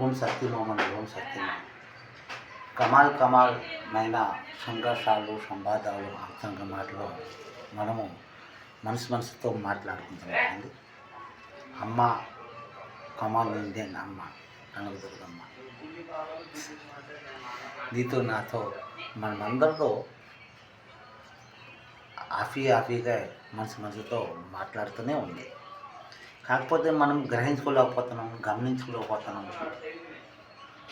ఓం సత్యమోమన్ ఓం సత్యమ కమాల్మైన సంఘర్షాలు సంవాదాలు అంతంగా మాటలు మనము మనసుతో మాట్లాడుకుంటున్నామండి. అమ్మ కమాల్ ఇండియన్ అమ్మ కనకదుర్గమ్మ, నీతో నాతో మనమందరితో ఆఫీగా మనసుతో మాట్లాడుతూనే ఉంది. కాకపోతే మనం గ్రహించుకోలేకపోతున్నాం, గమనించుకోలేకపోతున్నాం,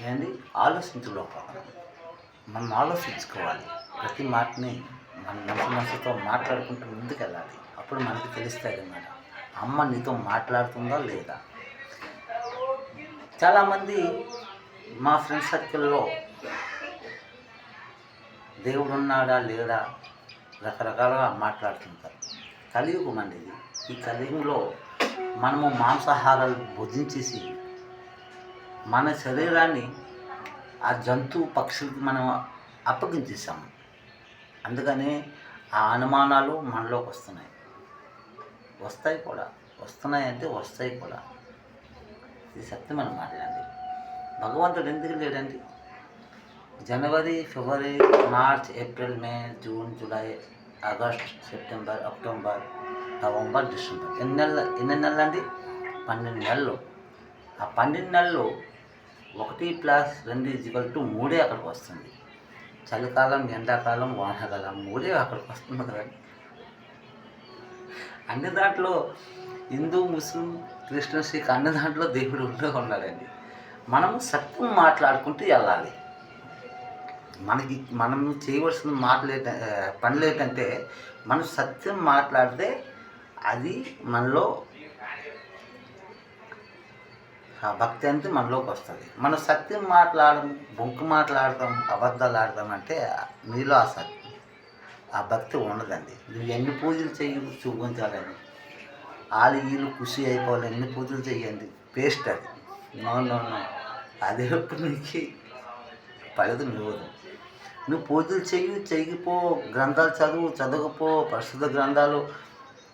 ఏంటి ఆలోచించుకోలేకపోతున్నాం. మనం ఆలోచించుకోవాలి. ప్రతి మాటని మన మనసుతో మాట్లాడుకుంటూ ముందుకు వెళ్ళాలి. అప్పుడు మనకి తెలుస్తుంది అన్నమాట, అమ్మ నీతో మాట్లాడుతుందా లేదా. చాలామంది మా ఫ్రెండ్ సర్కిల్లో దేవుడు ఉన్నాడా లేడా రకరకాలుగా మాట్లాడుతుంటారు. కలియుగం అండి ఇది. ఈ కలియుగంలో మనము మాంసాహారాలు భుజించేసి మన శరీరాన్ని ఆ జంతు పక్షులకి మనం అప్పగించేసాము. అందుకని ఆ అనుమానాలు మనలోకి వస్తాయి కూడా. వస్తాయి కూడా. ఇది సత్యమైన మాటలండి. భగవంతుడు ఎందుకు లేడండి? జనవరి, ఫిబ్రవరి, March, April, May, June, July, August, September, October, November, December ఎన్ని నెలలు అండి? 12 నెలలు. ఆ 12 నెలలు 1 + 2 = 3 అక్కడికి వస్తుంది. చలికాలం, ఎండాకాలం, వానాకాలం 3 అక్కడికి వస్తుంది కదండి. అన్ని దాంట్లో హిందూ, ముస్లిం, క్రిస్టియన్స్ అన్ని దాంట్లో దేవుడు ఉన్నాడండి. మనము సత్యం మాట్లాడుకుంటూ వెళ్ళాలి. మనం చేయవలసిన పనులు ఏంటంటే, మనం సత్యం మాట్లాడితే అది మనలో ఆ భక్తి అంతా మనలోకి వస్తుంది. మనం సత్యం బొంకు మాట్లాడతాం, అబద్ధాలు ఆడతామంటే మీలో ఆ భక్తి ఉండదండి. నువ్వు ఎన్ని పూజలు చూపించాలని, వీళ్ళు ఖుషి అయిపోవాలి, ఎన్ని పూజలు చేయండి, పేస్ట్ అది. నో అదే ఎప్పుడు నీకు ఫలితం ఇవ్వదు. నువ్వు పూజలు చెయ్యిపో, గ్రంథాలు చదవకపో, పరిశుద్ధ గ్రంథాలు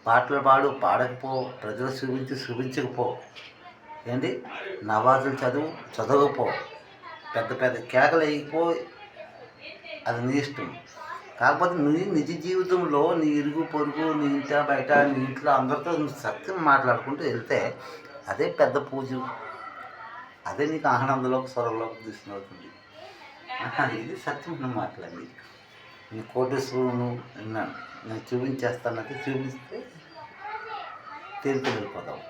పాటలు పాడకపో, ప్రజలు చూపించకపో, ఏంటి నవాజులు చదవకపో, పెద్ద కేకలు వేయకపో, అది నీ ఇష్టం. కాకపోతే నీ నిజ జీవితంలో నీ ఇరుగు పొరుగు, నీ ఇంట బయట, నీ ఇంట్లో అందరితో నువ్వు సత్యం మాట్లాడుకుంటూ వెళ్తే అదే పెద్ద పూజ. అదే నీకు ఆనందంలోకి స్వరంలోకి తీసుకుని. ఇది సత్యమైన మాటలండి. నీ కోటేశ్వరును నేను చూపించేస్తానంటే చూపిస్తే తేలిక వెళ్ళిపోతావు.